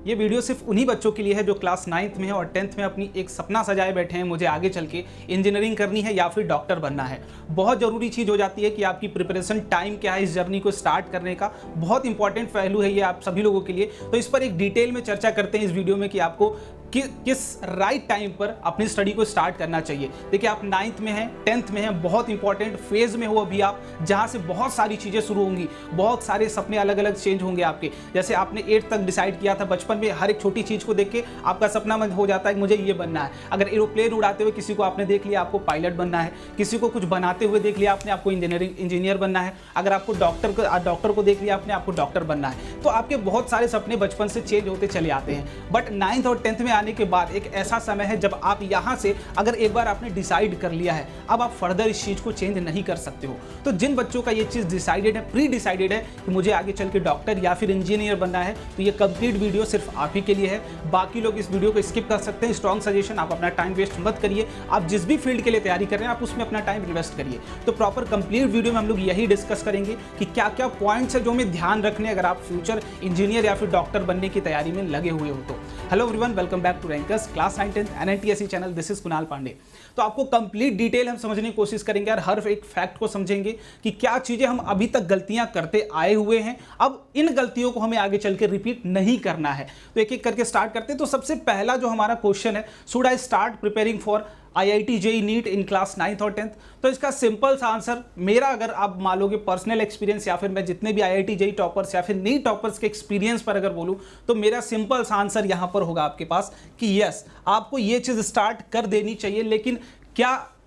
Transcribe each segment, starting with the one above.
ये वीडियो सिर्फ उन्हीं बच्चों के लिए है जो क्लास 9th में है और 10th में अपनी एक सपना सजाए बैठे हैं, मुझे आगे चल के इंजीनियरिंग करनी है या फिर डॉक्टर बनना है। बहुत ज़रूरी चीज़ हो जाती है कि आपकी प्रिपरेशन टाइम क्या है इस जर्नी को स्टार्ट करने का, बहुत इंपॉर्टेंट पहलू है ये आप सभी लोगों के लिए। तो इस पर एक डिटेल में चर्चा करते हैं इस वीडियो में कि आपको किस राइट टाइम पर अपनी स्टडी को स्टार्ट करना चाहिए। देखिए आप 9th में हैं, 10th में हैं, बहुत इंपॉर्टेंट फेज में हो अभी आप, जहां से बहुत सारी चीज़ें शुरू होंगी, बहुत सारे सपने अलग अलग चेंज होंगे आपके। जैसे आपने 8th तक डिसाइड किया था, बचपन में हर एक छोटी चीज़ को देख के आपका सपना हो जाता है कि मुझे ये बनना है। अगर एरोप्लेन उड़ाते हुए किसी को आपने देख लिया, आपको पायलट बनना है। किसी को कुछ बनाते हुए देख लिया आपने, आपको इंजीनियर बनना है। अगर आपको डॉक्टर को देख लिया आपने, आपको डॉक्टर बनना है। तो आपके बहुत सारे सपने बचपन से चेंज होते चले आते हैं। बट 9th और 10th में आने के बाद एक ऐसा समय है जब आप यहां से अगर एक बार आपने डिसाइड कर लिया है, अब आप फर्दर इस चीज को चेंज नहीं कर सकते हो। तो जिन बच्चों का ये चीज डिसाइडेड है, प्री डिसाइडेड है कि मुझे आगे चल के डॉक्टर या फिर इंजीनियर बनना है, तो ये कंप्लीट वीडियो सिर्फ आप ही के लिए है। बाकी लोग इस वीडियो को स्किप कर सकते हैं। स्ट्रॉन्ग सजेशन, आप अपना टाइम वेस्ट मत करिए। आप जिस भी फील्ड के लिए तैयारी कर रहे हैं आप उसमें अपना टाइम इन्वेस्ट करिए। तो प्रॉपर कंप्लीट वीडियो में हम लोग यही डिस्कस करेंगे कि क्या क्या पॉइंट्स है जो हमें ध्यान रखने अगर आप फ्यूचर इंजीनियर या फिर डॉक्टर बनने की तैयारी में लगे हुए हो। तो hello everyone, welcome back to rankers class 9 10th NITSE channel. This is Kunal Pandey. तो आपको कंप्लीट डिटेल हम समझने की कोशिश करेंगे और हर एक फैक्ट को समझेंगे कि क्या चीजें हम अभी तक गलतियां करते आए हुए हैं, अब इन गलतियों को हमें आगे चल के रिपीट नहीं करना है। तो एक एक करके स्टार्ट करते हैं। तो सबसे पहला जो हमारा क्वेश्चन है, should I start preparing for IIT JEE NEET in class 9th और 10th? तो इसका सिंपल सा आंसर मेरा, अगर आप मान लोगे पर्सनल एक्सपीरियंस या फिर मैं जितने भी IIT JEE टॉपर्स या फिर नीट टॉपर्स के एक्सपीरियंस पर अगर बोलूं, तो मेरा सिंपल सा आंसर यहां पर होगा आपके पास कि यस, आपको ये चीज स्टार्ट कर देनी चाहिए। लेकिन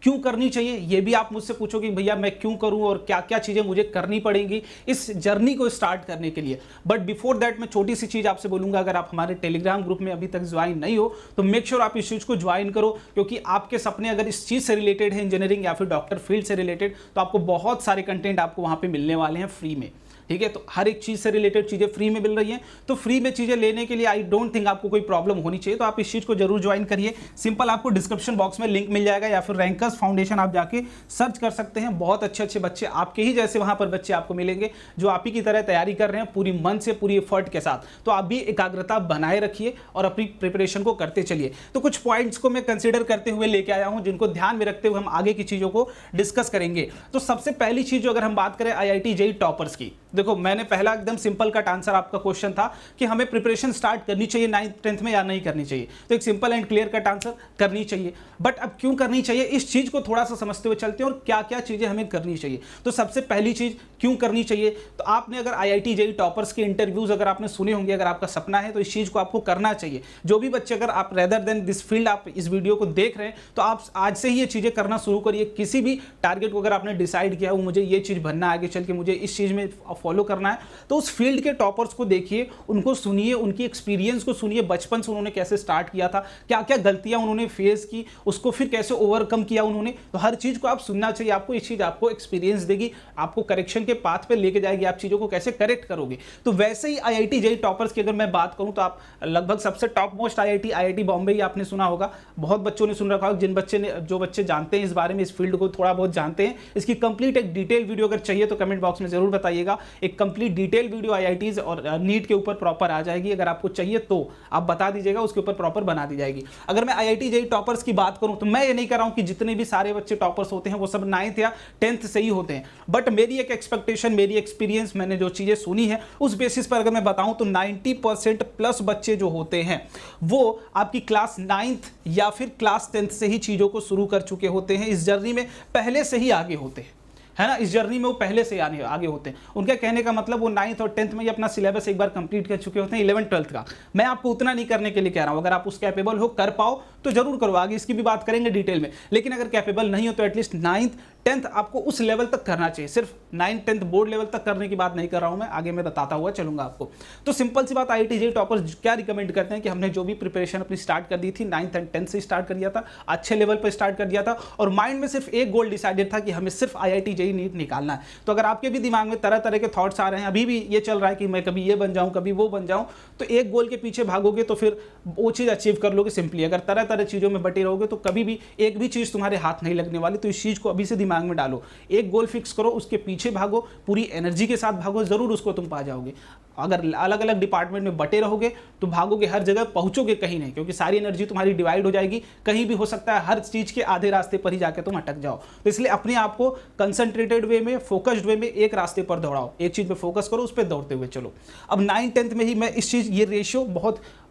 क्यों करनी चाहिए ये भी आप मुझसे पूछोगे, भैया मैं क्यों करूं और क्या क्या चीजें मुझे करनी पड़ेंगी इस जर्नी को स्टार्ट करने के लिए। बट बिफोर दैट मैं छोटी सी चीज आपसे बोलूंगा, अगर आप हमारे टेलीग्राम ग्रुप में अभी तक ज्वाइन नहीं हो तो मेक श्योर आप इस चीज को ज्वाइन करो, क्योंकि आपके सपने अगर इस चीज से रिलेटेड है, इंजीनियरिंग या फिर डॉक्टर फील्ड से रिलेटेड, तो आपको बहुत सारे कंटेंट आपको वहां पर मिलने वाले हैं फ्री में। ठीक है, तो हर एक चीज से रिलेटेड चीजें फ्री में मिल रही हैं। तो फ्री में चीजें लेने के लिए आई डोंट थिंक आपको कोई प्रॉब्लम होनी चाहिए। तो आप इस चीज को जरूर ज्वाइन करिए। सिंपल आपको डिस्क्रिप्शन बॉक्स में लिंक मिल जाएगा या फिर रैंकर्स फाउंडेशन आप जाके सर्च कर सकते हैं। बहुत अच्छे अच्छे बच्चे, आपके ही जैसे वहां पर बच्चे आपको मिलेंगे जो आप ही की तरह तैयारी कर रहे हैं पूरी मन से, पूरी एफर्ट के साथ। तो आप भी एकाग्रता बनाए रखिए और अपनी प्रिपरेशन को करते चलिए। तो कुछ पॉइंट्स को मैं कंसिडर करते हुए लेके आया हूं, जिनको ध्यान में रखते हुए हम आगे की चीजों को डिस्कस करेंगे। तो सबसे पहली चीज अगर हम बात करें IIT JEE टॉपर्स की, देखो मैंने पहला एकदम सिंपल कट आंसर, आपका क्वेश्चन था कि हमें प्रिपरेशन स्टार्ट करनी चाहिए 9th 10th में या नहीं करनी चाहिए। तो एक simple and clear cut answer, करनी चाहिए। बट अब क्यों करनी चाहिए, इस चीज को थोड़ा सा समझते हुए चलते हैं और क्या क्या चीजें हमें करनी चाहिए। तो सबसे पहली चीज क्यों करनी चाहिए, तो आपने अगर IIT JEE टॉपर्स के इंटरव्यूज अगर आपने सुने होंगे, अगर आपका सपना है तो इस चीज को आपको करना चाहिए। जो भी बच्चे, अगर आप रेदर देन दिस फील्ड आप इस वीडियो को देख रहे हैं, तो आप आज से ही ये चीजें करना शुरू करिए। किसी भी टारगेट को अगर आपने डिसाइड किया वो मुझे ये चीज बनना है, आगे चल के मुझे इस चीज में फॉलो करना है, तो उस फील्ड के टॉपर्स को देखिए, उनको सुनिए, उनकी एक्सपीरियंस को सुनिए, बचपन से उन्होंने कैसे स्टार्ट किया था, क्या क्या गलतियां उन्होंने फेस की, उसको फिर कैसे ओवरकम किया उन्होंने। तो हर चीज को आप सुनना चाहिए आपको। इस चीज आपको एक्सपीरियंस देगी, आपको करेक्शन के पाथ पे लेके जाएगी, आप चीजों को कैसे करेक्ट करोगे। तो वैसे ही IIT JEE टॉपर्स की अगर मैं बात करूं तो आप लगभग सबसे टॉप मोस्ट IIT बॉम्बे ही आपने सुना होगा, बहुत बच्चों ने सुन रखा होगा। जो बच्चे जानते हैं इस बारे में, इस फील्ड को थोड़ा बहुत जानते हैं, इसकी कंप्लीट एक डिटेल वीडियो अगर चाहिए तो कमेंट बॉक्स में जरूर बताइएगा। एक कंप्लीट डिटेल वीडियो IITs और नीट के ऊपर प्रॉपर आ जाएगी। अगर आपको चाहिए तो आप बता दीजिएगा, उसके ऊपर प्रॉपर बना दी जाएगी। अगर मैं IIT JEE टॉपर्स की बात करूं तो मैं ये नहीं कर रहा हूं कि जितने भी सारे बच्चे टॉपर्स होते हैं वो सब 9th या 10th से ही होते हैं। बट मेरी एक एक्सपेक्टेशन, मेरी एक्सपीरियंस, मैंने जो चीजें सुनी है उस बेसिस पर अगर मैं बताऊं तो 90% प्लस बच्चे जो होते हैं वो आपकी क्लास 9th या फिर क्लास 10th से ही चीजों को शुरू कर चुके होते हैं। इस जर्नी में पहले से ही आगे होते हैं, है ना। इस जर्नी में वो पहले से आगे होते हैं। उनके कहने का मतलब वो 9th और 10th में ही अपना सिलेबस एक बार कंप्लीट कर चुके होते हैं। 11th 12th का मैं आपको उतना नहीं करने के लिए कह रहा हूं। अगर आप उस कैपेबल हो, कर पाओ तो जरूर करो, आगे इसकी भी बात करेंगे डिटेल में। लेकिन अगर कैपेबल नहीं हो तो एटलीस्ट 9th 10th आपको उस लेवल तक करना चाहिए। सिर्फ 9th 10th बोर्ड लेवल तक करने की बात नहीं कर रहा हूं मैं, आगे मैं बताता हुआ चलूंगा आपको। तो सिंपल सी बात, IIT JEE टॉपर्स क्या रिकमेंड करते हैं कि हमने जो भी प्रिपरेशन अपनी स्टार्ट कर दी थी 9th एंड 10th से स्टार्ट कर दिया था, अच्छे लेवल पर स्टार्ट कर दिया था और माइंड में सिर्फ एक गोल डिसाइडेड था कि हमें सिर्फ IIT JEE नीट निकालना है। तो अगर आपके भी दिमाग में तरह तरह के थॉट्स आ रहे हैं, अभी भी ये चल रहा है कि मैं कभी ये बन जाऊं, कभी वो बन जाऊं, तो एक गोल के पीछे भागोगे तो फिर वो चीज़ अचीव कर लोगे सिंपली। अगर तरह तरह चीज़ों में बटे रहोगे तो कभी भी एक भी चीज़ तुम्हारे हाथ नहीं लगने वाली। तो इस चीज़ को अभी से दिमाग में डालो, एक गोल फिक्स करो, उसके पीछे भागो, पूरी एनर्जी के साथ भागो, ज़रूर उसको तुम पा जाओगे। अगर अलग अलग डिपार्टमेंट में बटे रहोगे तो भागोगे हर जगह, पहुंचोगे कहीं नहीं, क्योंकि सारी एनर्जी तुम्हारी डिवाइड हो जाएगी, कहीं भी हो सकता है हर चीज़ के आधे रास्ते पर ही जाके तुम अटक जाओ। तो इसलिए अपने आप को कंसंट्रेटेड वे में, फोकस्ड वे में एक रास्ते पर दौड़ाओ, एक चीज़ पे फोकस करो, उस पर दौड़ते हुए चलो। अब 9th-10th में ही मैं इस चीज़, ये रेशियो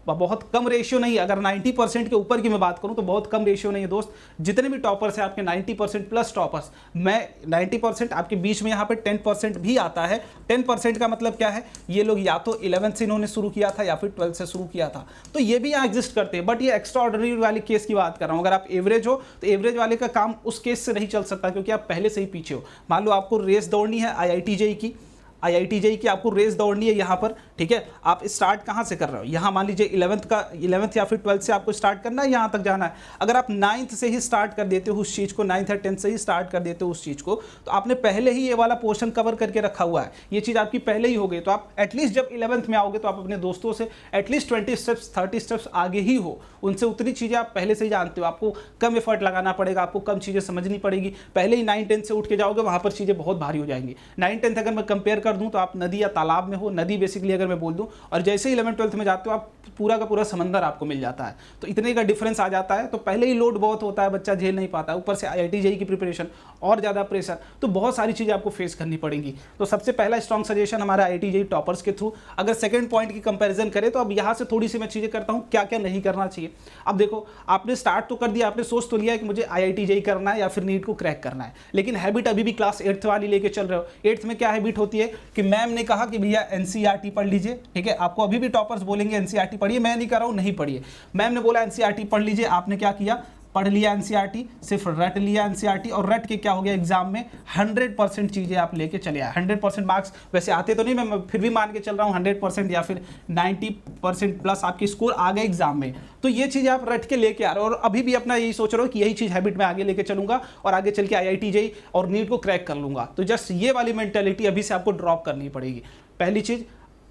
बहुत कम रेशियो नहीं है, अगर 90% के ऊपर की मैं बात करूं तो बहुत कम रेशियो नहीं है दोस्त। जितने भी टॉपर्स हैं आपके 90% प्लस टॉपर्स, मैं 90% आपके बीच में यहाँ पे 10% भी आता है। 10% का मतलब क्या है, ये लोग या तो 11th से इन्होंने शुरू किया था या फिर 12th से शुरू किया था, तो ये भी यहाँ एग्जिस्ट करते हैं। बट ये एक्स्ट्रा ऑर्डिनरी वाले केस की बात कर रहा हूँ। अगर आप एवरेज हो तो एवरेज वाले का काम उस केस से नहीं चल सकता, क्योंकि आप पहले से ही पीछे हो। मान लो आपको रेस दौड़नी है IIT JEE की आपको रेस दौड़नी है यहाँ पर, ठीक है। आप स्टार्ट कहाँ से कर रहे हो, यहाँ मान लीजिए 11th या फिर 12th से आपको स्टार्ट करना है, यहाँ तक जाना है। अगर आप 9th से ही स्टार्ट कर देते हो उस चीज़ को, 9th या 10th से ही स्टार्ट कर देते हो उस चीज़ को, तो आपने पहले ही ये वाला पोर्शन कवर करके रखा हुआ है, ये चीज़ आपकी पहले ही हो गई। तो आप एटलीस्ट जब 11th में आओगे तो आप अपने दोस्तों से एटलीस्ट 20 स्टेप्स 30 स्टेप्स आगे ही हो, उनसे उतनी चीज़ें आप पहले से ही जानते हो। आपको कम एफर्ट लगाना पड़ेगा, आपको कम चीज़ें समझनी पड़ेगी। पहले ही 9th-10th से उठ के जाओगे, वहाँ पर चीज़ें बहुत भारी हो जाएंगी। 9th-10th अगर मैं कंपेयर कर दूँ तो आप नदी या तालाब में हो, नदी बेसिकली अगर मैं बोल दूं, और जैसे ही 11th-12th में जाते हो आप पूरा का पूरा समंदर आपको मिल जाता है। तो इतने का डिफरेंस आ जाता है। तो पहले ही लोड बहुत होता है, बच्चा झेल नहीं पाता है, ऊपर से IIT JEE की प्रिपरेशन और ज़्यादा प्रेशर, तो बहुत सारी चीज़ें आपको फेस करनी पड़ेंगी। तो सबसे पहला स्ट्रॉन्ग सजेशन हमारा IIT JEE टॉपर्स के थ्रू। अगर सेकंड पॉइंट की कंपैरिजन करें तो अब यहाँ से थोड़ी सी मैं चीज़ें करता हूँ क्या क्या नहीं करना चाहिए। अब देखो, आपने स्टार्ट तो कर दिया, आपने सोच तो लिया कि मुझे IIT JEE करना है या फिर नीट को क्रैक करना है, लेकिन हैबिट अभी भी क्लास 8th वाली लेके चल रहे हो। 8th में क्या हैबिट होती है कि मैम ने कहा कि भैया NCERT पढ़ लीजिए, ठीक है। आपको अभी भी टॉपर्स बोलेंगे NCERT पढ़िए, मैं नहीं कर रहा हूँ, नहीं पढ़िए। मैम ने बोला NCERT पढ़ लीजिए, आपने क्या किया, पढ़ लिया NCERT, सिर्फ रट लिया NCERT, और रट के क्या हो गया, एग्जाम में 100% चीज़ें आप लेके चले आए। 100% मार्क्स वैसे आते तो नहीं, मैं फिर भी मान के चल रहा हूँ 100% या फिर 90% प्लस आपके स्कोर आ गए एग्जाम में। तो ये चीज़ आप रट के लेके आ रहे हो, और अभी भी अपना यही सोच रहे हो कि यही चीज़ हैबिट में आगे लेके चलूंगा और आगे चल के IIT JEE और नीट को क्रैक कर लूंगा। तो जस्ट ये वाली मेंटेलिटी अभी से आपको ड्रॉप करनी पड़ेगी। पहली चीज़,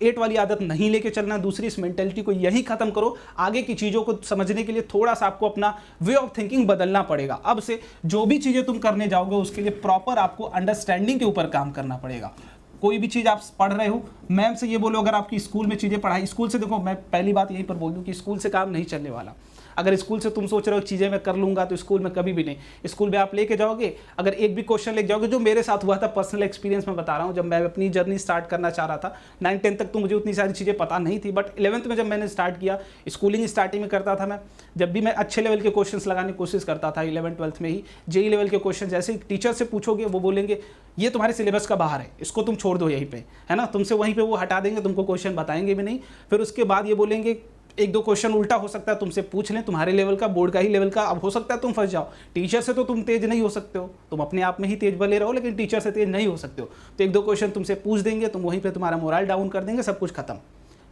8 वाली आदत नहीं लेके चलना। दूसरी, इस मेंटेलिटी को यही खत्म करो। आगे की चीज़ों को समझने के लिए थोड़ा सा आपको अपना वे ऑफ थिंकिंग बदलना पड़ेगा। अब से जो भी चीज़ें तुम करने जाओगे उसके लिए प्रॉपर आपको अंडरस्टैंडिंग के ऊपर काम करना पड़ेगा। कोई भी चीज़ आप पढ़ रहे हो, मैम से ये बोलो, अगर आपकी स्कूल में चीज़ें पढ़ाई, स्कूल से देखो, मैं पहली बात यहीं पर बोल दूँ कि स्कूल से काम नहीं चलने वाला। अगर स्कूल से तुम सोच रहे हो चीज़ें मैं कर लूँगा, तो स्कूल में कभी भी नहीं। स्कूल में आप लेके जाओगे, अगर एक भी क्वेश्चन लेके जाओगे, जो मेरे साथ हुआ था, पर्सनल एक्सपीरियंस में बता रहा हूँ, जब मैं अपनी जर्नी स्टार्ट करना चाह रहा था, 9th-10th तक तो मुझे उतनी सारी चीज़ें पता नहीं थी, बट 11th में जब मैंने स्टार्ट किया, स्कूलिंग स्टार्टिंग में करता था मैं, जब भी मैं अच्छे लेवल के क्वेश्चंस लगाने की कोशिश करता था 11th-12th में ही। JEE लेवल के क्वेश्चन जैसे टीचर से पूछोगे, वो बोलेंगे ये तुम्हारे सिलेबस का बाहर है, इसको तुम छोड़ दो यहीं पे, है ना, तुमसे वहीं पे वो हटा देंगे, तुमको क्वेश्चन बताएंगे भी नहीं। फिर उसके बाद ये बोलेंगे एक दो क्वेश्चन उल्टा हो सकता है तुमसे पूछ लें, तुम्हारे लेवल का, बोर्ड का ही लेवल का, अब हो सकता है तुम फंस जाओ। टीचर से तो तुम तेज नहीं हो सकते हो, तुम अपने आप में ही तेज भले रहो, लेकिन टीचर से तेज नहीं हो सकते हो। तो एक दो क्वेश्चन तुमसे पूछ देंगे, तुम वहीं पे तुम्हारा मोरल डाउन कर देंगे, सब कुछ खत्म,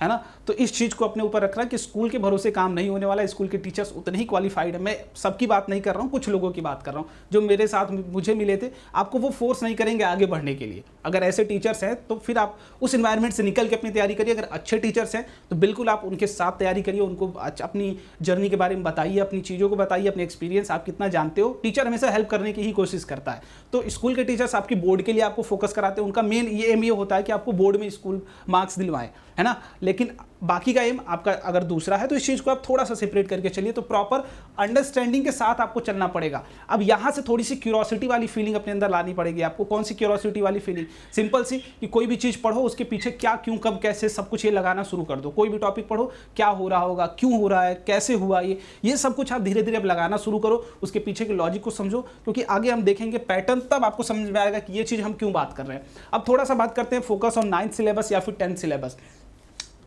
है ना। तो इस चीज़ को अपने ऊपर रखना कि स्कूल के भरोसे काम नहीं होने वाला। स्कूल के टीचर्स उतने ही क्वालिफाइड है, मैं सबकी बात नहीं कर रहा हूँ, कुछ लोगों की बात कर रहा हूँ जो मेरे साथ मुझे मिले थे। आपको वो फोर्स नहीं करेंगे आगे बढ़ने के लिए। अगर ऐसे टीचर्स हैं तो फिर आप उस एनवायरनमेंट से निकल के अपनी तैयारी करिए। अगर अच्छे टीचर्स हैं तो बिल्कुल आप उनके साथ तैयारी करिए, उनको अपनी जर्नी के बारे में बताइए, अपनी चीज़ों को बताइए, अपने एक्सपीरियंस आप कितना जानते हो। टीचर हमेशा हेल्प करने की ही कोशिश करता है। तो स्कूल के टीचर्स आपकी बोर्ड के लिए आपको फोकस कराते हैं, उनका मेन ये एम ये होता है कि आपको बोर्ड में स्कूल मार्क्स दिलवाएं, है ना। लेकिन बाकी का एम आपका अगर दूसरा है, तो इस चीज़ को आप थोड़ा सा सेपरेट करके चलिए। तो प्रॉपर अंडरस्टैंडिंग के साथ आपको चलना पड़ेगा। अब यहाँ से थोड़ी सी क्यूरोसिटी वाली फीलिंग अपने अंदर लानी पड़ेगी आपको। कौन सी क्यूरोसिटी वाली फीलिंग? सिंपल सी कि कोई भी चीज़ पढ़ो, उसके पीछे क्या, क्यों, कब, कैसे, सब कुछ ये लगाना शुरू कर दो। कोई भी टॉपिक पढ़ो, क्या हो रहा होगा, क्यों हो रहा है, कैसे हुआ, ये सब कुछ आप धीरे धीरे अब लगाना शुरू करो। उसके पीछे के लॉजिक को समझो, क्योंकि आगे हम देखेंगे पैटर्न, तब आपको समझ में आएगा कि ये चीज़ हम क्यों बात कर रहे हैं। अब थोड़ा सा बात करते हैं फोकस ऑन 9th सिलेबस या फिर 10th सिलेबस।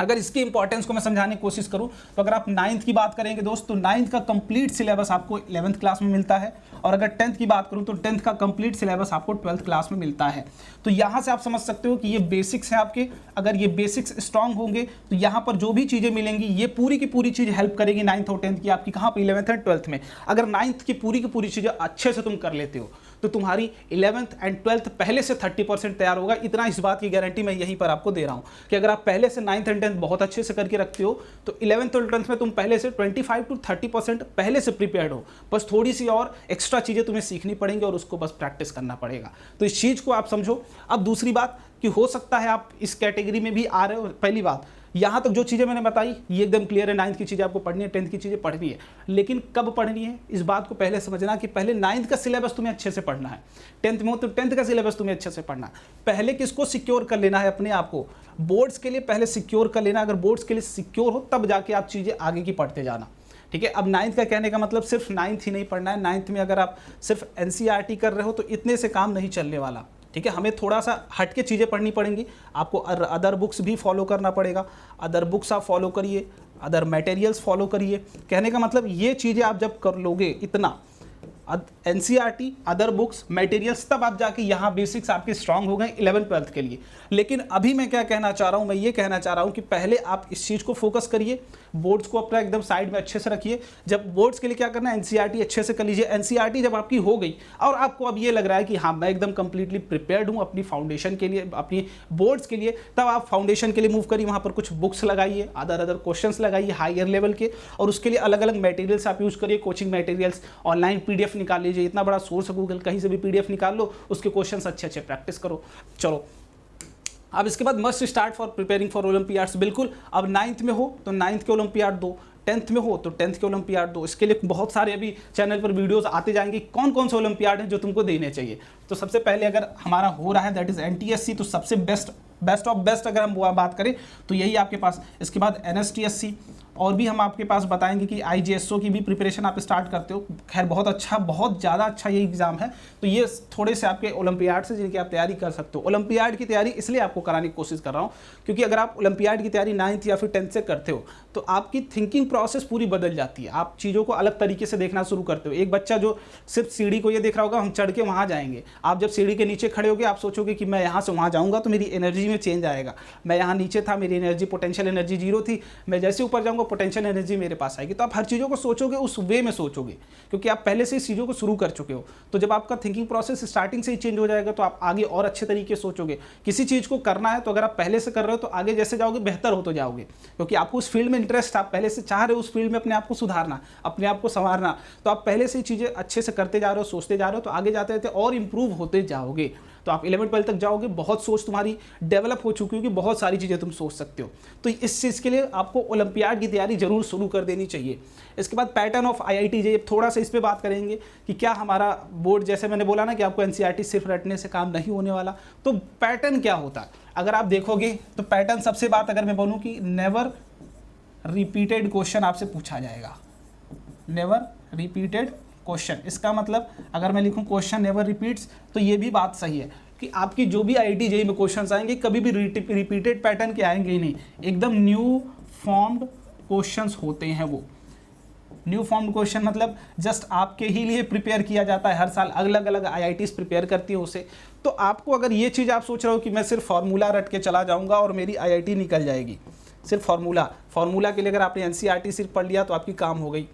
अगर इसकी इंपॉर्टेंस को मैं समझाने की कोशिश करूं तो अगर आप 9th की बात करेंगे दोस्त, तो 9th का कंप्लीट सिलेबस आपको 11th क्लास में मिलता है, और अगर 10th की बात करूं तो 10th का कंप्लीट सिलेबस आपको 12th क्लास में मिलता है। तो यहां से आप समझ सकते हो कि ये बेसिक्स हैं आपके। अगर ये बेसिक्स स्ट्रांग होंगे तो यहाँ पर जो भी चीज़ें मिलेंगी, ये पूरी की पूरी चीज़ हेल्प करेगी 9th और 10th की आपकी, कहाँ पर 11th और 12th में। अगर 9th की पूरी चीज़ें अच्छे से तुम कर लेते हो तो तुम्हारी 11th एंड 12th पहले से 30% तैयार होगा। इतना इस बात की गारंटी मैं यहीं पर आपको दे रहा हूँ कि अगर आप पहले से 9th एंड 10th बहुत अच्छे से करके रखते हो तो 11th और 12th में तुम पहले से 25 to 30% पहले से प्रिपेयर्ड हो। बस थोड़ी सी और एक्स्ट्रा चीज़ें तुम्हें सीखनी पड़ेंगी और उसको बस प्रैक्टिस करना पड़ेगा। तो इस चीज़ को आप समझो। अब दूसरी बात कि हो सकता है आप इस कैटेगरी में भी आ रहे हो। पहली बात, यहाँ तक जो चीज़ें मैंने बताई ये एकदम क्लियर है। 9th की चीज़ें आपको पढ़नी है, 10th की चीज़ें पढ़नी है, लेकिन कब पढ़नी है इस बात को पहले समझना कि पहले 9th का सिलेबस तुम्हें अच्छे से पढ़ना है। 10th में हो तो 10th का सिलेबस तुम्हें अच्छे से पढ़ना है। पहले किसको सिक्योर कर लेना है? अपने आप को। बोर्ड्स के लिए पहले सिक्योर कर लेना। अगर बोर्ड्स के लिए सिक्योर हो तब जाके आप चीज़ें आगे की पढ़ते जाना। ठीक है। अब 9th का कहने का मतलब सिर्फ 9th ही नहीं पढ़ना है। 9th में अगर आप सिर्फ NCERT कर रहे हो तो इतने से काम नहीं चलने वाला। ठीक है, हमें थोड़ा सा हट के चीज़ें पढ़नी पड़ेंगी। आपको अदर बुक्स भी फॉलो करना पड़ेगा। अदर बुक्स आप फॉलो करिए, अदर मटेरियल्स फॉलो करिए। कहने का मतलब ये चीज़ें आप जब कर लोगे इतना, NCERT, अदर बुक्स, मटेरियल्स, तब आप जाके यहाँ बेसिक्स आपके स्ट्रांग हो गए 11th 12th के लिए। लेकिन अभी मैं क्या कहना चाह रहा हूँ, मैं ये कहना चाह रहा हूँ कि पहले आप इस चीज़ को फोकस करिए। बोर्ड्स को अपना एकदम साइड में अच्छे से रखिए। जब बोर्ड्स के लिए क्या करना है, NCERT अच्छे से कर लीजिए। NCERT जब आपकी हो गई और आपको अब ये लग रहा है कि हाँ मैं एकदम कंप्लीटली प्रिपेयर्ड हूँ अपनी फाउंडेशन के लिए, अपनी बोर्ड्स के लिए, तब आप फाउंडेशन के लिए मूव करिए। वहाँ पर कुछ बुक्स लगाइए, अदर क्वेश्चंस लगाइए हायर लेवल के, और उसके लिए अलग अलग मटेरियल्स आप यूज़ करिए। कोचिंग मटेरियल्स, ऑनलाइन PDF निकाल लीजिए। इतना बड़ा सोर्स है गूगल, कहीं से भी PDF निकाल लो, उसके क्वेश्चंस अच्छे अच्छे प्रैक्टिस करो। चलो, अब इसके बाद must start for preparing for Olympiads. बिल्कुल, अब 9th में हो तो 9th के ओलंपियाड दो, 10th में हो तो 10th के ओलंपियाड दो। इसके लिए बहुत सारे अभी चैनल पर वीडियोस आते जाएंगे कौन कौन से ओलंपियाड हैं जो तुमको देने चाहिए। तो सबसे पहले अगर हमारा हो रहा है दैट इज़ NTSC, तो सबसे बेस्ट ऑफ बेस्ट अगर हम बात करें तो यही आपके पास। इसके बाद NSTSC, और भी हम आपके पास बताएंगे कि IGSO की भी प्रिपरेशन आप स्टार्ट करते हो। खैर बहुत अच्छा, बहुत ज़्यादा अच्छा ये एग्ज़ाम है। तो ये थोड़े से आपके ओलंपियाड से जिनकी आप तैयारी कर सकते हो। ओलंपियाड की तैयारी इसलिए आपको कराने की कोशिश कर रहा हूँ क्योंकि अगर आप ओलंपियाड की तैयारी 9th या फिर 10th से करते हो तो आपकी थिंकिंग प्रोसेस पूरी बदल जाती है। आप चीज़ों को अलग तरीके से देखना शुरू करते हो। एक बच्चा जो सिर्फ सीढ़ी को ये देख रहा होगा हम चढ़ के वहाँ जाएंगे, आप जब सीढ़ी के नीचे खड़े होगे आप सोचोगे कि मैं यहाँ से वहाँ जाऊँगा तो मेरी एनर्जी में चेंज आएगा। मैं यहाँ नीचे था, मेरी एनर्जी, पोटेंशियल एनर्जी 0 थी, मैं जैसे ऊपर जाऊँगा पोटेंशियल एनर्जी मेरे पास आएगी। तो आप हर चीज़ों को सोचोगे उस वे में सोचोगे क्योंकि आप पहले से इस चीज़ों को शुरू कर चुके हो। तो जब आपका थिंकिंग प्रोसेस स्टार्टिंग से ही चेंज हो जाएगा तो आप आगे और अच्छे तरीके से सोचोगे। किसी चीज़ को करना है तो अगर आप पहले से कर रहे हो तो आगे जैसे जाओगे बेहतर होते जाओगे क्योंकि आपको उस फील्ड में इंटरेस्ट, आप पहले से चाह रहे हो उस फील्ड में अपने आप को सुधारना, अपने आप को संवारना। तो आप पहले से ही चीज़ें अच्छे से करते जा रहे हो, सोचते जा रहे हो, तो आगे जाते रहते और इंप्रूव होते जाओगे। तो आप 11th 12th तक जाओगे, बहुत सोच तुम्हारी डेवलप हो चुकी होगी, बहुत सारी चीज़ें तुम सोच सकते हो। तो इस चीज़ के लिए आपको ओलंपियाड की तैयारी जरूर शुरू कर देनी चाहिए। इसके बाद पैटर्न ऑफ IIT JEE, थोड़ा सा इस पर बात करेंगे कि क्या हमारा बोर्ड, जैसे मैंने बोला ना कि आपको NCERT सिर्फ रटने से काम नहीं होने वाला, तो पैटर्न क्या होता है अगर आप देखोगे तो पैटर्न, सबसे बात अगर मैं बोलूँ कि नेवर रिपीटेड क्वेश्चन आपसे पूछा जाएगा। नेवर रिपीटेड क्वेश्चन, इसका मतलब अगर मैं लिखूं क्वेश्चन नेवर रिपीट्स तो ये भी बात सही है कि आपकी जो भी IIT JEE में क्वेश्चंस आएंगे कभी भी रिपीटेड पैटर्न के आएंगे ही नहीं, एकदम न्यू फॉर्म्ड क्वेश्चंस होते हैं। वो न्यू फॉर्म्ड क्वेश्चन मतलब जस्ट आपके ही लिए प्रिपेयर किया जाता है। हर साल अलग अलग IITs प्रिपेयर करती है उसे। तो आपको अगर ये चीज़ आप सोच रहे हो कि मैं सिर्फ फार्मूला रट के चला जाऊँगा और मेरी IIT निकल जाएगी, सिर्फ फार्मूला के लिए अगर आपने NCERT सिर्फ पढ़ लिया तो आपकी काम हो गई।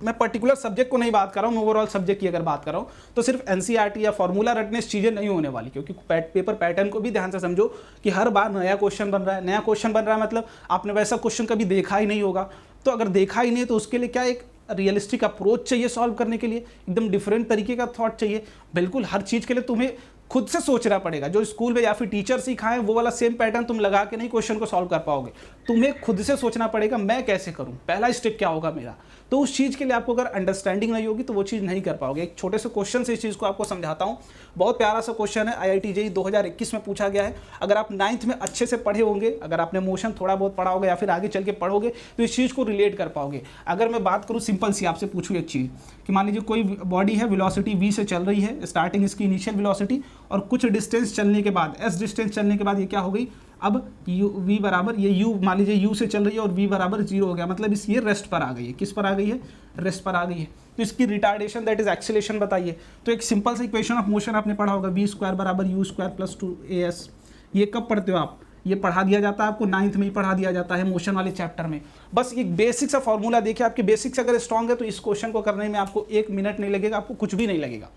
मैं पर्टिकुलर सब्जेक्ट को नहीं बात कर रहा हूँ, मैं ओवरऑल सब्जेक्ट की अगर बात कर रहा हूँ तो सिर्फ NCERT या फार्मूला रटने से चीज़ें नहीं होने वाली क्योंकि पेपर पैटर्न को भी ध्यान से समझो कि हर बार नया क्वेश्चन बन रहा है। नया क्वेश्चन बन रहा है मतलब आपने वैसा क्वेश्चन कभी देखा ही नहीं होगा। तो अगर देखा ही नहीं तो उसके लिए क्या एक रियलिस्टिक अप्रोच चाहिए सॉल्व करने के लिए, एकदम डिफरेंट तरीके का थॉट चाहिए। बिल्कुल हर चीज़ के लिए तुम्हें खुद से सोचना पड़ेगा। जो स्कूल में या फिर टीचर सिखाएं वो वाला सेम पैटर्न तुम लगा के नहीं क्वेश्चन को सॉल्व कर पाओगे। तुम्हें खुद से सोचना पड़ेगा मैं कैसे करूं, पहला स्टेप क्या होगा मेरा। तो उस चीज़ के लिए आपको अगर अंडरस्टैंडिंग नहीं होगी तो वो चीज़ नहीं कर पाओगे। एक छोटे से क्वेश्चन से इस चीज़ को आपको समझाता हूँ। बहुत प्यारा सा क्वेश्चन है, IIT JEE 2021 में पूछा गया है। अगर आप 9th में अच्छे से पढ़े होंगे, अगर आपने मोशन थोड़ा बहुत पढ़ा होगा या फिर आगे चल के पढ़ोगे तो इस चीज़ को रिलेट कर पाओगे। अगर मैं बात करूँ सिंपल सी, आपसे पूछूँ एक चीज़ कि मान लीजिए कोई बॉडी है, वेलोसिटी v से चल रही है, स्टार्टिंग इसकी इनिशियल वेलोसिटी, और कुछ डिस्टेंस चलने के बाद, s डिस्टेंस चलने के बाद ये क्या हो गई, अब v बराबर, ये u मान लीजिए u से चल रही है और v बराबर 0 हो गया, मतलब इस ये रेस्ट पर आ गई है। किस पर आ गई है? रेस्ट पर आ गई है। तो इसकी रिटार्डेशन दैट इज एक्सेलेरेशन बताइए। तो एक सिंपल सा इक्वेशन ऑफ मोशन आपने पढ़ा होगा, v² बराबर u² + 2as। ये कब पढ़ते हो आप? ये पढ़ा दिया जाता है आपको 9th में ही पढ़ा दिया जाता है मोशन वाले चैप्टर में। बस एक बेसिक सा फॉर्मूला देखिए, आपके बेसिक्स अगर स्ट्रॉन्ग है तो इस क्वेश्चन को करने में आपको 1 मिनट नहीं लगेगा, आपको कुछ भी नहीं लगेगा।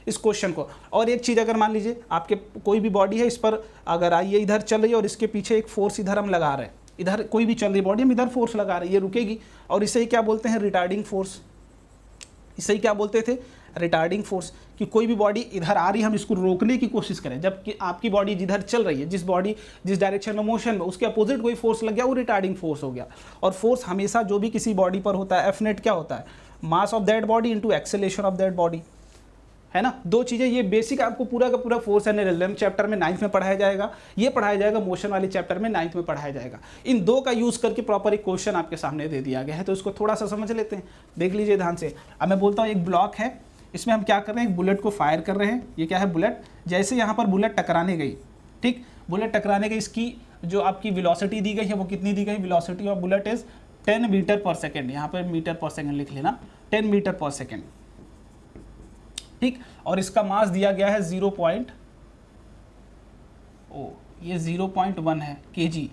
इस क्वेश्चन को। और एक चीज़, अगर मान लीजिए आपके कोई भी बॉडी है, इस पर अगर आइए इधर चल रही है और इसके पीछे एक फोर्स इधर हम लगा रहे हैं, इधर कोई भी चल रही बॉडी हम इधर फोर्स लगा रहे हैं, ये रुकेगी, और इसे ही क्या बोलते हैं, रिटार्डिंग फोर्स। इसे ही क्या बोलते थे, रिटार्डिंग फोर्स। कि कोई भी बॉडी इधर आ रही है, हम इसको रोकने की कोशिश करें, जबकि आपकी बॉडी जिधर चल रही है, जिस बॉडी जिस डायरेक्शन में मोशन में, उसके अपोजिट कोई फोर्स लग गया, वो रिटार्डिंग फोर्स हो गया। और फोर्स हमेशा जो भी किसी बॉडी पर होता है, एफ नेट क्या होता है, mass of that body into acceleration of that body, है ना। दो चीज़ें, ये बेसिक आपको पूरा का पूरा फोर्स एंड रिलेटिविटी चैप्टर में 9th में पढ़ाया जाएगा, ये पढ़ाया जाएगा मोशन वाले चैप्टर में 9th में पढ़ाया जाएगा। इन दो का यूज़ करके प्रॉपर एक क्वेश्चन आपके सामने दे दिया गया है, तो इसको थोड़ा सा समझ लेते हैं, देख लीजिए ध्यान से। अब मैं बोलता हूँ एक ब्लॉक है, इसमें हम क्या कर रहे हैं, एक बुलेट को फायर कर रहे हैं। ये क्या है, बुलेट। जैसे यहाँ पर बुलेट टकराने गई, ठीक, बुलेट टकराने गई, इसकी जो आपकी वेलोसिटी दी गई है वो कितनी दी गई, velocity of bullet is 10 metre per second. यहाँ पर मीटर पर सेकेंड लिख लेना, 10 मीटर पर सेकेंड, ठीक। और इसका मास दिया गया है 0.1 है kg,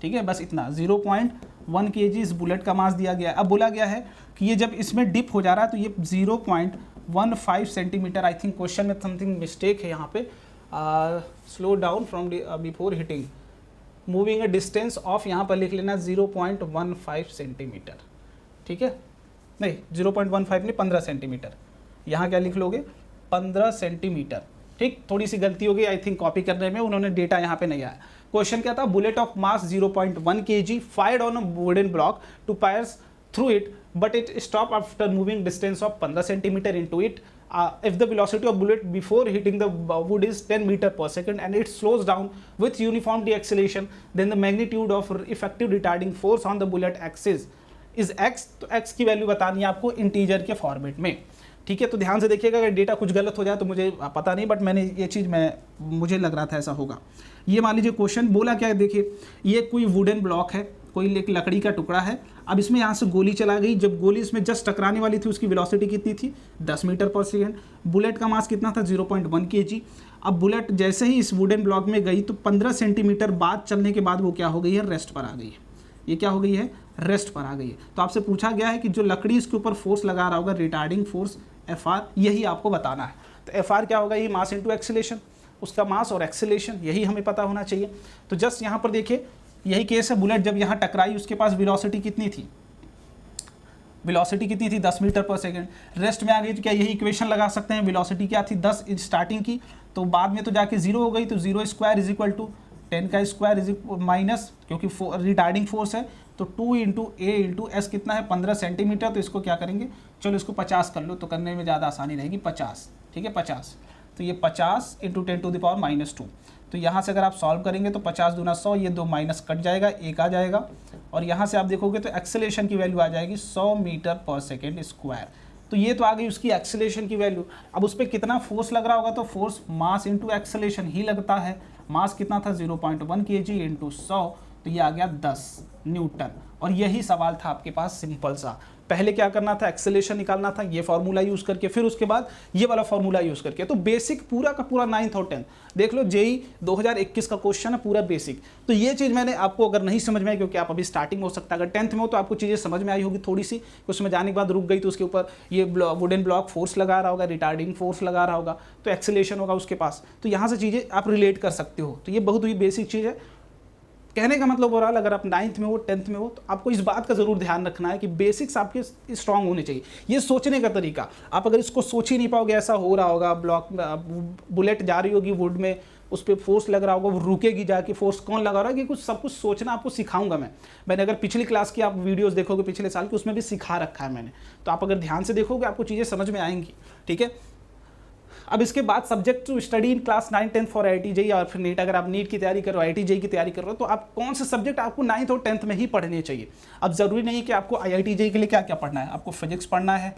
ठीक है, बस इतना 0.1 kg इस बुलेट का मास दिया गया है। अब बोला गया है कि ये जब इसमें डिप हो जा रहा है तो ये 0.15 सेंटीमीटर, आई थिंक क्वेश्चन में समथिंग मिस्टेक है यहाँ पे, slow down from before hitting moving a distance of, यहाँ पर लिख लेना 0.15 सेंटीमीटर, ठीक है, नहीं 0.15 नहीं 15 सेंटीमीटर, यहाँ क्या लिख लोगे 15 सेंटीमीटर, ठीक। थोड़ी सी गलती हो गई आई थिंक कॉपी करने में, उन्होंने डेटा यहाँ पे नहीं आया। क्वेश्चन क्या था, bullet of mass 0.1 kg fired on a wooden block to pierce through it but it stop after moving distance of 15 centimetre into it if the velocity of bullet before hitting the wood is 10 meter per second and it slows down with uniform deceleration, then the magnitude of effective retarding force on the bullet axis is x। तो x की value बतानी है आपको integer के format में, ठीक है। तो ध्यान से देखिएगा, अगर डेटा कुछ गलत हो जाए तो मुझे पता नहीं, बट मैंने ये चीज़ मुझे लग रहा था ऐसा होगा। ये मान लीजिए क्वेश्चन बोला क्या है, देखिए ये कोई वुडन ब्लॉक है, कोई एक लकड़ी का टुकड़ा है। अब इसमें यहाँ से गोली चला गई, जब गोली इसमें जस्ट टकराने वाली थी उसकी वेलोसिटी कितनी थी, 10 मीटर पर सेकेंड। बुलेट का मास कितना था, 0.1 kg। अब बुलेट जैसे ही इस वुडन ब्लॉक में गई तो 15 सेंटीमीटर बाद चलने के बाद वो क्या हो गई है, रेस्ट पर आ गई है। ये क्या हो गई है, रेस्ट पर आ गई है। तो आपसे पूछा गया है कि जो लकड़ी इसके ऊपर फोर्स लगा रहा होगा, रिटार्डिंग फोर्स Fr, यही आपको बताना है। तो Fr क्या होगा, ये मास इंटू एक्सेलेरेशन, उसका मास और एक्सेलेरेशन, यही हमें पता होना चाहिए। तो जस्ट यहाँ पर देखिए यही केस है, बुलेट जब यहाँ टकराई उसके पास वेलोसिटी कितनी थी, वेलोसिटी कितनी थी, 10 मीटर पर सेकेंड। रेस्ट में आ गई तो क्या यही इक्वेशन लगा सकते हैं, वेलोसिटी क्या थी 10 स्टार्टिंग की, तो बाद में तो जाके 0 हो गई, तो 0 स्क्वायर इज इक्वल टू 10 का स्क्वायर इज माइनस, क्योंकि रिटार्डिंग फोर्स है तो 2 इंटू ए इंटू एस कितना है 15 सेंटीमीटर। तो इसको क्या करेंगे, चलो इसको 50 कर लो तो करने में ज़्यादा आसानी रहेगी, 50, ठीक है 50। तो ये 50 इंटू 10 टू द पावर -2। तो यहाँ से अगर आप सॉल्व करेंगे तो 50 दूना 100, ये 2 माइनस कट जाएगा, 1 आ जाएगा, और यहाँ से आप देखोगे तो एक्सेलेरेशन की वैल्यू आ जाएगी 100 मीटर पर सेकेंड स्क्वायर। तो ये तो आ गई उसकी एक्सेलेरेशन की वैल्यू। अब उस पर कितना फोर्स लग रहा होगा, तो फोर्स मास इंटू एक्सेलेरेशन ही लगता है। मास कितना था 0.1 kg इंटू 100, तो ये आ गया 10 न्यूटन। और यही सवाल था आपके पास सिंपल सा। पहले क्या करना था, एक्सेलेरेशन निकालना था, ये फार्मूला यूज़ करके, फिर उसके बाद ये वाला फार्मूला यूज़ करके। तो बेसिक पूरा का पूरा 9th और 10th देख लो, जेई 2021 का क्वेश्चन है पूरा बेसिक। तो ये चीज़ मैंने आपको अगर नहीं समझ में आई, क्योंकि आप अभी स्टार्टिंग में हो सकता है, अगर 10th में हो तो आपको चीज़ें समझ में आई होगी थोड़ी सी, उसमें जाने के बाद रुक गई तो उसके ऊपर ये वुडन ब्लॉक फोर्स लगा रहा होगा, रिटार्डिंग फोर्स लगा रहा होगा, तो एक्सेलेरेशन होगा उसके पास। तो यहाँ से चीज़ें आप रिलेट कर सकते हो। तो ये बहुत ही बेसिक चीज़ है। कहने का मतलब ओवरऑल अगर आप 9th में हो 10th में हो तो आपको इस बात का ज़रूर ध्यान रखना है कि बेसिक्स आपके स्ट्रांग होने चाहिए। ये सोचने का तरीका, आप अगर इसको सोच ही नहीं पाओगे, ऐसा हो रहा होगा, ब्लॉक बुलेट जा रही होगी वुड में, उस पर फोर्स लग रहा होगा, वो रुकेगी जाके, फोर्स कौन लगा रहा है, कि कुछ सब कुछ सोचना आपको सिखाऊंगा मैंने अगर पिछली क्लास की आप वीडियोस देखोगे पिछले साल की, उसमें भी सिखा रखा है मैंने। तो आप अगर ध्यान से देखोगे आपको चीज़ें समझ में आएंगी, ठीक है। अब इसके बाद subject to study in class 9, 10 for IIT JEE और फिर नीट। अगर आप नीट की तैयारी कर रहे हो, IIT JEE की तैयारी कर रहे हो, तो आप कौन से सब्जेक्ट आपको 9th और 10th में ही पढ़ने चाहिए। अब ज़रूरी नहीं है कि आपको IIT JEE के लिए क्या क्या पढ़ना है, आपको फिजिक्स पढ़ना है,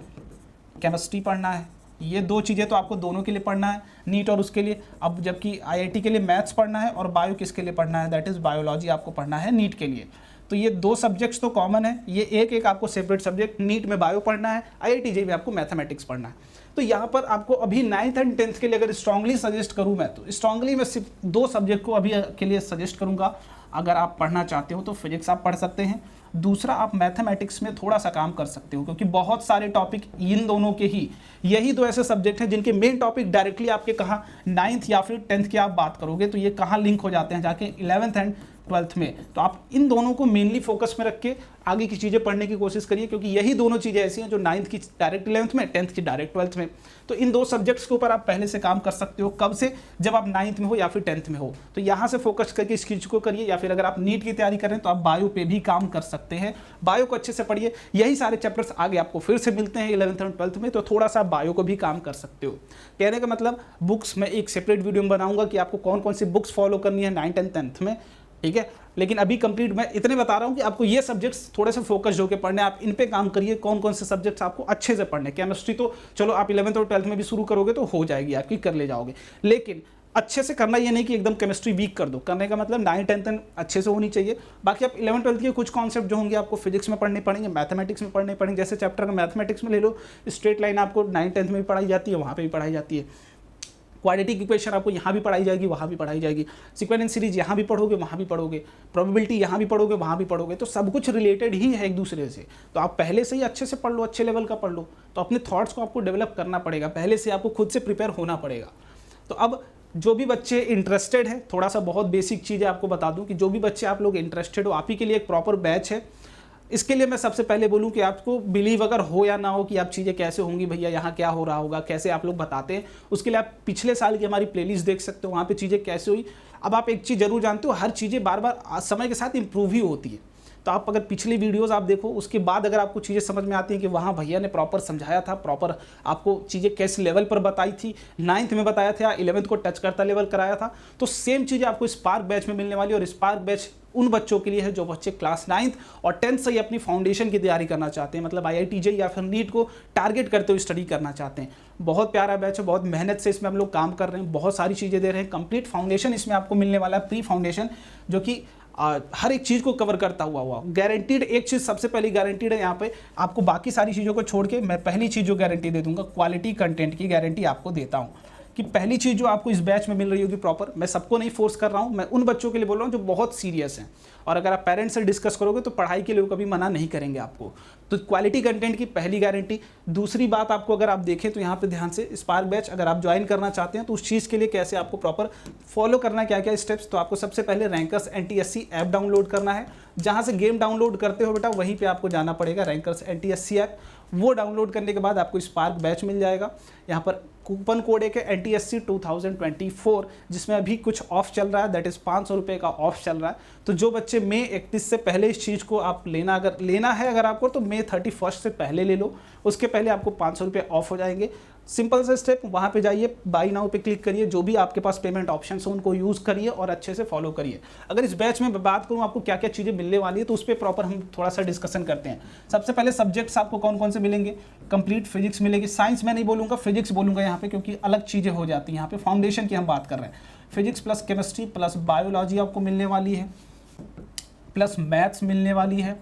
केमिस्ट्री पढ़ना है, ये 2 चीज़ें तो आपको दोनों के लिए पढ़ना है, नीट और उसके लिए। अब जबकि IIT के लिए मैथ्स पढ़ना है और बायो किसके लिए पढ़ना है, दैट इज़ बायोलॉजी आपको पढ़ना है नीट के लिए। तो ये 2 सब्जेक्ट्स तो कॉमन है, ये एक आपको सेपरेट सब्जेक्ट, नीट में बायो पढ़ना है, IIT JEE में आपको मैथमेटिक्स पढ़ना है। तो यहाँ पर आपको अभी 9th एंड 10th के लिए अगर स्ट्रांगली सजेस्ट करूँ मैं, तो स्ट्रांगली मैं सिर्फ 2 सब्जेक्ट को अभी के लिए सजेस्ट करूँगा। अगर आप पढ़ना चाहते हो तो फिजिक्स आप पढ़ सकते हैं, दूसरा आप मैथमेटिक्स में थोड़ा सा काम कर सकते हो, क्योंकि बहुत सारे टॉपिक इन दोनों के ही, यही दो ऐसे सब्जेक्ट हैं जिनके मेन टॉपिक डायरेक्टली आपके कहाँ 9th या फिर 10th की आप बात करोगे तो ये कहाँ लिंक हो जाते हैं जाके 11th एंड 12th में। तो आप इन दोनों को मेनली फोकस में रख के आगे की चीज़ें पढ़ने की कोशिश करिए, क्योंकि यही दोनों चीज़ें ऐसी हैं जो 9th की डायरेक्ट 11th में, 10th की डायरेक्ट 12th में। तो इन दो सब्जेक्ट्स के ऊपर आप पहले से काम कर सकते हो। कब से? जब आप 9th में हो या फिर 10th में हो, तो यहाँ से फोकस करके इस चीज़ को करिए। या फिर अगर आप नीट की तैयारी कर रहे हैं तो आप बायो पे भी काम कर सकते हैं, बायो को अच्छे से पढ़िए। यही सारे चैप्टर्स आगे आपको फिर से मिलते हैं 11th और 12th में, तो थोड़ा सा बायो को भी काम कर सकते हो। कहने का मतलब बुक्स में एक सेपरेट वीडियो में बनाऊंगा कि आपको कौन कौन सी बुक्स फॉलो करनी है 9th एंड 10th में, ठीक है। लेकिन अभी कंप्लीट मैं इतने बता रहा हूँ कि आपको ये सब्जेक्ट्स थोड़े से फोकस होकर पढ़ने, आप इन पे काम करिए। कौन कौन से सब्जेक्ट्स आपको अच्छे से पढ़ने। केमिस्ट्री तो चलो आप 11th और 12th में भी शुरू करोगे तो हो जाएगी आपकी, कर ले जाओगे, लेकिन अच्छे से करना। ये नहीं कि एकदम केमिस्ट्री वीक कर दो। करने का मतलब 9th 10th अच्छे से होनी चाहिए। बाकी आप 11th 12th के कुछ कॉन्सेप्ट जो होंगे आपको फिजिक्स में पढ़ने पड़ेंगे, मैथमेटिक्स में पढ़ने पड़ेंगे। जैसे चैप्टर का मैथमेटिक्स में ले लो, स्ट्रेट लाइन आपको 9th 10th में भी पढ़ाई जाती है, वहाँ पर भी पढ़ाई जाती है। क्वाड्रेटिक इक्वेशन आपको यहाँ भी पढ़ाई जाएगी, वहाँ भी पढ़ाई जाएगी। सीक्वेंस सीरीज यहाँ भी पढ़ोगे, वहाँ भी पढ़ोगे। प्रोबेबिलिटी यहाँ भी पढ़ोगे, वहाँ भी पढ़ोगे। तो सब कुछ रिलेटेड ही है एक दूसरे से। तो आप पहले से ही अच्छे से पढ़ लो, अच्छे लेवल का पढ़ लो। तो अपने थॉट्स को आपको डेवलप करना पड़ेगा, पहले से आपको खुद से प्रिपेयर होना पड़ेगा। तो अब जो भी बच्चे इंटरेस्टेड है, थोड़ा सा बहुत बेसिक चीज़ है आपको बता दूँ कि जो भी बच्चे आप लोग इंटरेस्टेड हो, आप ही के लिए एक प्रॉपर बैच है। इसके लिए मैं सबसे पहले बोलूं कि आपको बिलीव अगर हो या ना हो कि आप चीज़ें कैसे होंगी, भैया यहाँ क्या हो रहा होगा, कैसे आप लोग बताते हैं, उसके लिए आप पिछले साल की हमारी प्लेलिस्ट देख सकते हो, वहाँ पे चीज़ें कैसे हुई। अब आप एक चीज़ जरूर जानते हो, हर चीज़ें बार बार समय के साथ इंप्रूव ही होती है। तो आप अगर पिछली वीडियोस आप देखो, उसके बाद अगर आपको चीज़ें समझ में आती हैं कि वहाँ भैया ने प्रॉपर समझाया था, प्रॉपर आपको चीज़ें किस लेवल पर बताई थी, 9th में बताया था, 11th को टच करता लेवल कराया था, तो सेम चीज़ें आपको स्पार्क बैच में मिलने वाली है। और स्पार्क बैच उन बच्चों के लिए है जो बच्चे क्लास 9th और 10th से ही अपनी फाउंडेशन की तैयारी करना चाहते हैं, मतलब IIT JEE या फिर नीट को टारगेट करते हुए स्टडी करना चाहते हैं। बहुत प्यारा बैच है, बहुत मेहनत से इसमें हम लोग काम कर रहे हैं, बहुत सारी चीज़ें दे रहे हैं। कंप्लीट फाउंडेशन इसमें आपको मिलने वाला है, प्री फाउंडेशन, जो कि हर एक चीज़ को कवर करता हुआ गारंटीड। एक चीज़ सबसे पहली गारंटीड है यहाँ पे, आपको बाकी सारी चीज़ों को छोड़ के मैं पहली चीज़ जो गारंटी दे दूंगा, क्वालिटी कंटेंट की गारंटी आपको देता हूँ कि पहली चीज़ जो आपको इस बैच में मिल रही होगी प्रॉपर। मैं सबको नहीं फोर्स कर रहा हूँ, मैं उन बच्चों के लिए बोल रहा हूँ जो बहुत सीरियस हैं, और अगर आप पेरेंट्स से डिस्कस करोगे तो पढ़ाई के लिए कभी मना नहीं करेंगे आपको। तो क्वालिटी कंटेंट की पहली गारंटी। दूसरी बात आपको अगर आप देखें तो यहाँ पे ध्यान से, स्पार्क बैच अगर आप ज्वाइन करना चाहते हैं तो उस चीज़ के लिए कैसे आपको प्रॉपर फॉलो करना है, क्या क्या स्टेप्स। तो आपको सबसे पहले रैंकर्स NTSC ऐप डाउनलोड करना है। जहाँ से गेम डाउनलोड करते हो बेटा, वहीं पर आपको जाना पड़ेगा, रैंकर्स NTSC ऐप। वो डाउनलोड करने के बाद आपको स्पार्क बैच मिल जाएगा। यहाँ पर कूपन कोड एक है NTSC 2024, जिसमें अभी कुछ ऑफ चल रहा है, दैट इज़ 500 रुपये का ऑफ चल रहा है। तो जो बच्चे मई 31 से पहले इस चीज़ को आप लेना है अगर आपको, तो मई 31 से पहले ले लो, उसके पहले आपको 500 रुपये ऑफ हो जाएंगे। सिंपल से स्टेप, वहाँ पे जाइए, बाई नाउ पे क्लिक करिए, जो भी आपके पास पेमेंट ऑप्शन है उनको यूज़ करिए और अच्छे से फॉलो करिए। अगर इस बैच में बात करूँ आपको क्या क्या चीज़ें मिलने वाली है, तो उस पर प्रॉपर हम थोड़ा सा डिस्कशन करते हैं। सबसे पहले सब्जेक्ट्स आपको कौन कौन से मिलेंगे, कंप्लीट फिजिक्स मिलेगी। साइंस मैं नहीं बोलूँगा, फिजिक्स बोलूँगा यहाँ पे, क्योंकि अलग चीज़ें हो जाती हैं। यहाँ पे फाउंडेशन की हम बात कर रहे हैं। Physics plus chemistry plus biology आपको मिलने वाली है, प्लस मैथ्स मिलने वाली है,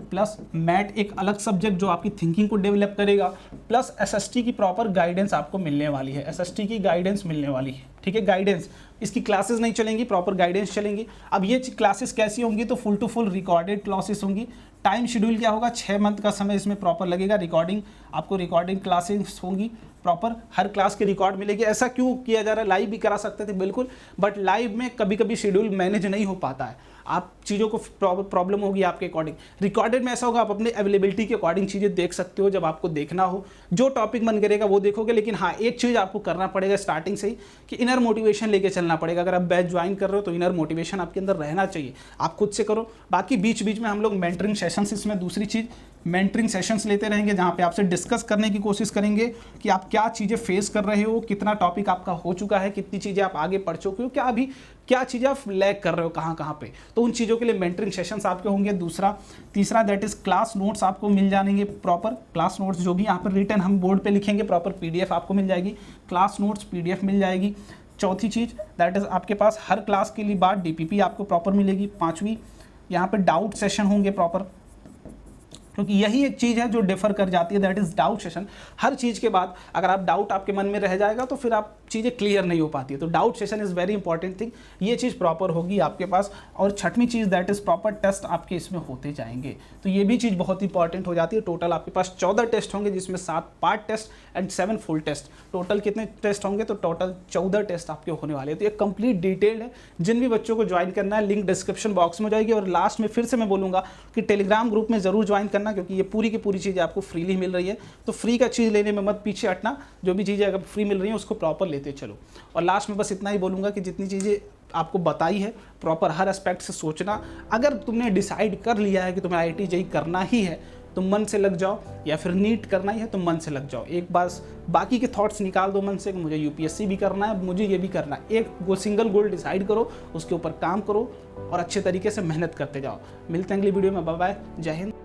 प्लस मैट एक अलग सब्जेक्ट जो आपकी थिंकिंग को डेवलप करेगा, प्लस SST की प्रॉपर गाइडेंस आपको मिलने वाली है। SST की गाइडेंस मिलने वाली है, ठीक है। गाइडेंस, इसकी क्लासेस नहीं चलेंगी, प्रॉपर गाइडेंस चलेंगी। अब ये क्लासेस कैसी होंगी, तो full to full recorded classes होंगी। टाइम शेड्यूल क्या होगा, 6 मंथ का समय इसमें प्रॉपर लगेगा। रिकॉर्डिंग, आपको रिकॉर्डिंग क्लासेस होंगी प्रॉपर, हर क्लास की रिकॉर्ड मिलेगी। ऐसा क्यों किया जा रहा है, लाइव भी करा सकते थे बिल्कुल, बट लाइव में कभी कभी शेड्यूल मैनेज नहीं हो पाता है, आप चीज़ों को प्रॉब्लम होगी आपके अकॉर्डिंग। रिकॉर्डेड में ऐसा होगा, आप अपने अवेलेबिलिटी के अकॉर्डिंग चीज़ें देख सकते हो, जब आपको देखना हो, जो टॉपिक मन करेगा वो देखोगे। लेकिन हाँ, एक चीज़ आपको करना पड़ेगा स्टार्टिंग से ही कि इनर मोटिवेशन लेके चलना पड़ेगा। अगर आप बैच ज्वाइन कर रहे हो तो इनर मोटिवेशन आपके अंदर रहना चाहिए, आप खुद से करो। बाकी बीच बीच में हम लोग मेंटरिंग सेशंस, इसमें दूसरी चीज़ मेंटरिंग सेशंस लेते रहेंगे, जहाँ पे आपसे डिस्कस करने की कोशिश करेंगे कि आप क्या चीज़ें फेस कर रहे हो, कितना टॉपिक आपका हो चुका है, कितनी चीज़ें आप आगे पढ़ चुके हो, क्या अभी क्या चीज़ें आप लैग कर रहे हो, कहाँ कहाँ पे। तो उन चीज़ों के लिए मेंटरिंग सेशंस आपके होंगे। तीसरा दैट इज़ क्लास नोट्स आपको मिल जाएंगे, प्रॉपर क्लास नोट्स जो भी यहाँ पर रिटर्न हम बोर्ड पे लिखेंगे, प्रॉपर PDF आपको मिल जाएगी, क्लास नोट्स PDF मिल जाएगी। चौथी चीज़ दैट इज़ आपके पास हर क्लास के लिए बाद DPP आपको प्रॉपर मिलेगी। 5वीं, यहाँ पर डाउट सेशन होंगे प्रॉपर। क्योंकि यही एक चीज़ है जो डिफर कर जाती है, दैट इज़ डाउट सेशन। हर चीज़ के बाद अगर आप डाउट आपके मन में रह जाएगा तो फिर आप चीज़ें क्लियर नहीं हो पाती है। तो doubt session is very important thing, ये चीज़ प्रॉपर होगी आपके पास। और छठवीं चीज़ दैट इज़ प्रॉपर टेस्ट आपके इसमें होते जाएंगे, तो ये भी चीज़ बहुत इंपॉर्टेंट हो जाती है। टोटल आपके पास 14 टेस्ट होंगे, जिसमें 7 part test and 7 full test. Total कितने टेस्ट होंगे? तो टोटल 14 टेस्ट आपके होने वाले हैं। तो ये कंप्लीट डिटेल है। जिन भी बच्चों को ज्वाइन करना है, लिंक डिस्क्रिप्शन बॉक्स में हो जाएगी। और लास्ट में फिर से मैं बोलूँगा कि टेलीग्राम ग्रुप में ज़रूर ज्वाइन करना, क्योंकि ये पूरी की पूरी चीज़ें आपको फ्रीली मिल रही है। तो फ्री का चीज़ लेने में मत पीछे हटना, जो भी चीज़ें अगर फ्री मिल रही हैं उसको प्रॉपर लेते चलो। और लास्ट में बस इतना ही बोलूँगा कि जितनी चीज़ें आपको बताई है प्रॉपर हर एस्पेक्ट से सोचना। अगर तुमने डिसाइड कर लिया है कि तुम्हें IIT JEE करना ही है तो मन से लग जाओ, या फिर नीट करना ही है तो मन से लग जाओ। एक बार बाकी के थॉट्स निकाल दो मन से कि मुझे UPSC भी करना है, मुझे ये भी करना है। एक सिंगल गोल डिसाइड करो, उसके ऊपर काम करो और अच्छे तरीके से मेहनत करते जाओ। मिलते हैं अगली वीडियो में। बाय बाय, जय हिंद।